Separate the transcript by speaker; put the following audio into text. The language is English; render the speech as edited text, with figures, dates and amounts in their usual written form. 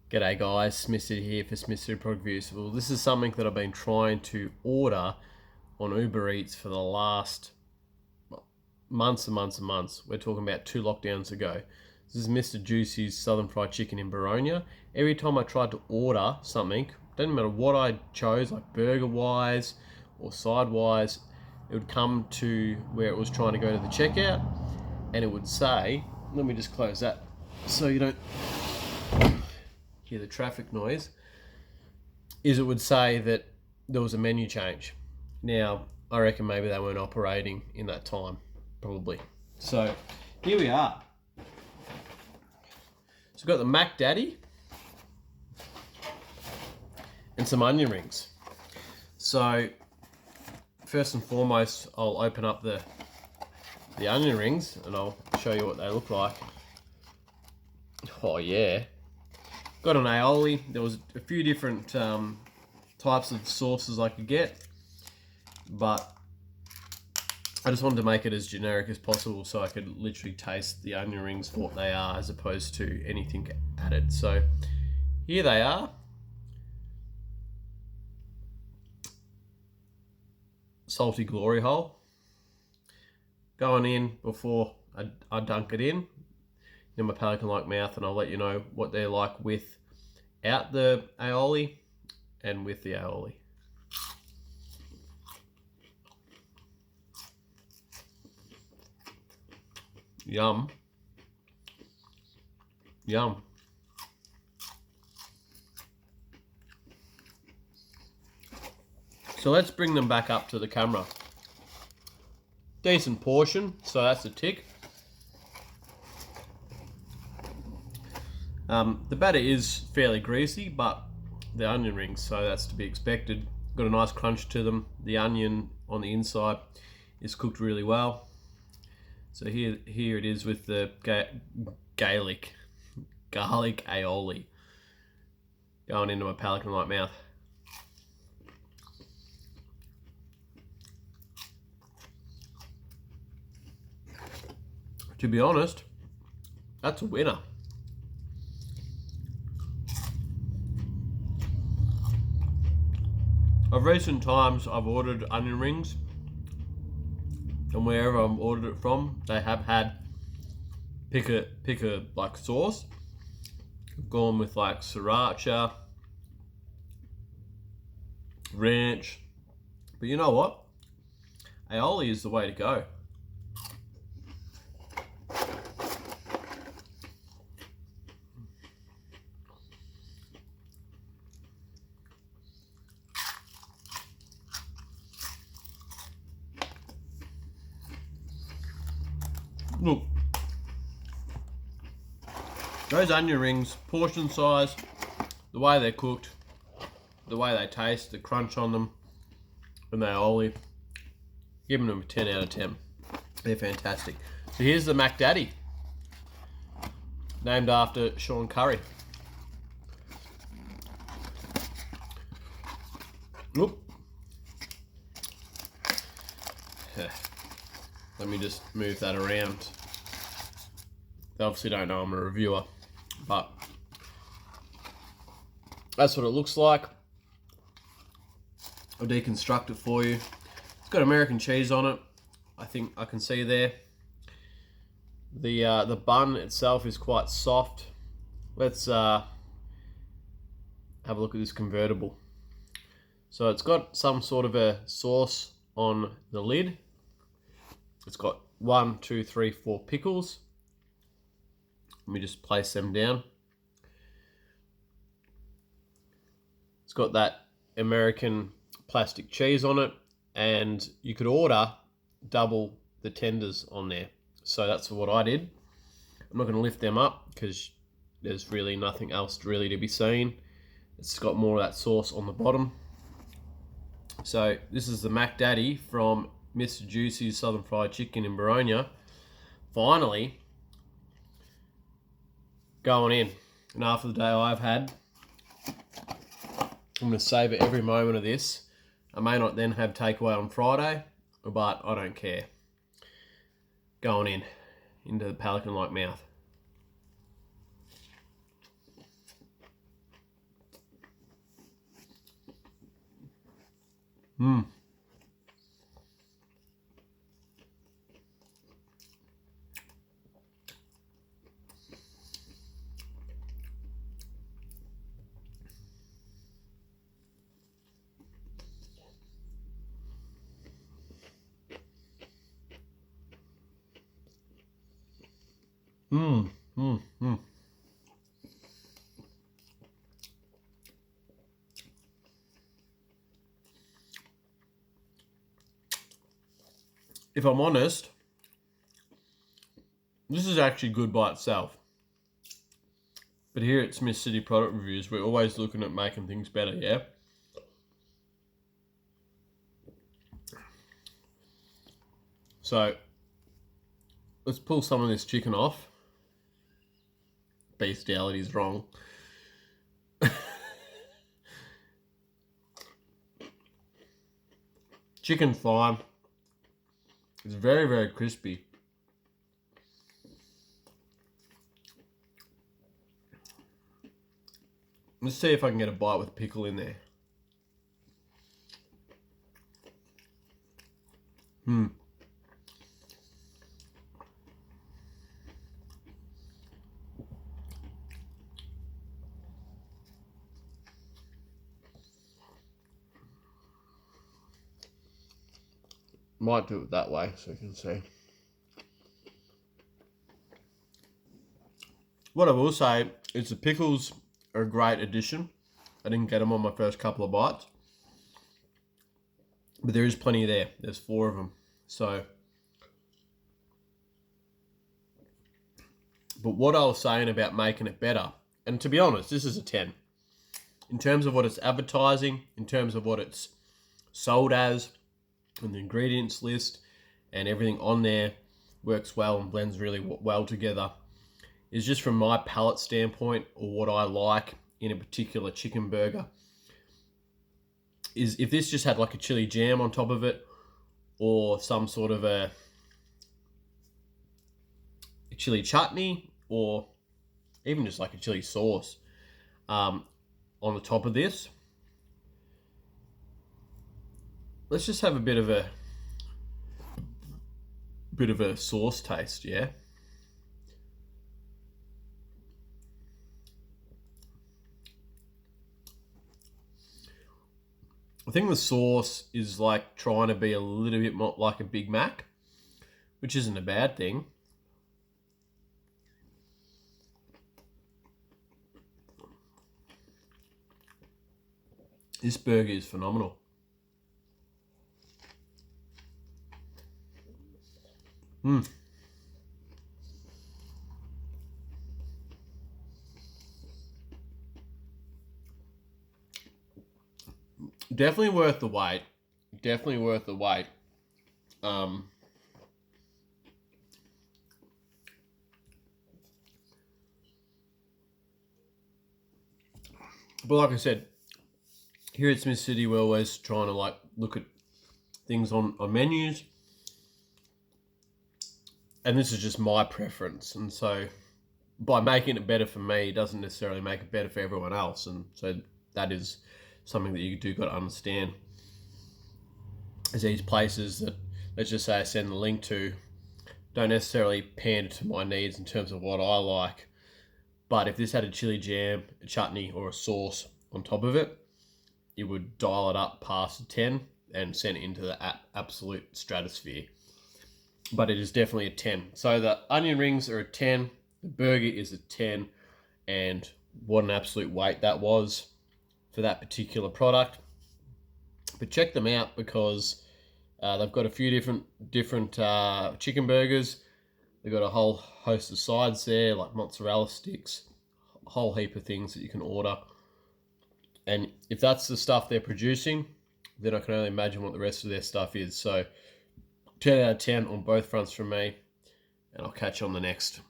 Speaker 1: G'day guys, Smithsy here for Smithsy Product Reviews. Well, this is something that I've been trying to order on Uber Eats for the last months and months and months. We're talking about 2 lockdowns ago. This is Mr. Juicy's Southern Fried Chicken in Baronia. Every time I tried to order something, doesn't matter what I chose, like burger-wise or side-wise, it would come to where it was trying to go to the checkout, and it would say, let me just close that so you don't hear the traffic noise, is it would say that there was a menu change. Now, I reckon maybe they weren't operating in that time, probably. So, here we are. So we've got the Mack Daddy and some onion rings. So, first and foremost, I'll open up the onion rings and I'll show you what they look like. Oh yeah. Got an aioli. There was a few different types of sauces I could get, but I just wanted to make it as generic as possible so I could literally taste the onion rings for what they are as opposed to anything added. So here they are. Salty glory hole. Going in before I dunk it in my pelican-like mouth, and I'll let you know what they're like without the aioli and with the aioli. Yum. Yum. So let's bring them back up to the camera. Decent portion, so that's a tick. The batter is fairly greasy, but the onion rings, so that's to be expected. Got a nice crunch to them. The onion on the inside is cooked really well. So here it is with the garlic aioli going into my pelican-like mouth. To be honest, that's a winner. Of recent times, I've ordered onion rings, and wherever I've ordered it from, they have had pick a like sauce. I've gone with like sriracha, ranch, but you know what? Aioli is the way to go. Look, those onion rings, portion size, the way they're cooked, the way they taste, the crunch on them, and the aioli, giving them a 10 out of 10. They're fantastic. So here's the Mack Daddy, named after Sean Curry. Oop. Let me just move that around. They obviously don't know I'm a reviewer, but that's what it looks like. I'll deconstruct it for you. It's got American cheese on it. I think I can see there. The bun itself is quite soft. Let's have a look at this convertible. So it's got some sort of a sauce on the lid. It's got 1, 2, 3, 4 pickles. Let me just place them down. It's got that American plastic cheese on it, and you could order double the tenders on there. So that's what I did. I'm not going to lift them up because there's really nothing else really to be seen. It's got more of that sauce on the bottom. So this is the Mack Daddy from Mr. Juicy's Southern Fried Chicken in Baronia. Finally going in. And after the day I've had, I'm going to savour every moment of this. I may not then have takeaway on Friday, but I don't care. Going into the pelican-like mouth. Mmm. Mmm. Mmm. Mmm. If I'm honest, this is actually good by itself. But here at Smith City Product Reviews, we're always looking at making things better, yeah? So, let's pull some of this chicken off. Bestiality is wrong. Chicken thigh. It's very, very crispy. Let's see if I can get a bite with pickle in there. Might do it that way so you can see. What I will say is the pickles are a great addition. I didn't get them on my first couple of bites, but there is plenty there. There's 4 of them. So, but what I was saying about making it better, and to be honest, this is a 10. In terms of what it's advertising, in terms of what it's sold as, and the ingredients list, and everything on there works well and blends really well together, is just from my palate standpoint, or what I like in a particular chicken burger, is if this just had like a chili jam on top of it, or some sort of a chili chutney, or even just like a chili sauce on the top of this. Let's just have a bit of a sauce taste, yeah? I think the sauce is like trying to be a little bit more like a Big Mac, which isn't a bad thing. This burger is phenomenal. Definitely worth the wait. Definitely worth the wait. But like I said, here at Smith City, we're always trying to like look at things on menus, and this is just my preference. And so, by making it better for me, doesn't necessarily make it better for everyone else. And so that is something that you do got to understand. Is these places that, let's just say I send the link to, don't necessarily pander to my needs in terms of what I like. But if this had a chili jam, a chutney, or a sauce on top of it, it would dial it up past a 10 and send it into the absolute stratosphere. But it is definitely a 10. So the onion rings are a 10, the burger is a 10, and what an absolute wait that was for that particular product. But check them out because they've got a few different chicken burgers. They've got a whole host of sides there, like mozzarella sticks, a whole heap of things that you can order. And if that's the stuff they're producing, then I can only imagine what the rest of their stuff is. So 10 out of 10 on both fronts from me, and I'll catch you on the next.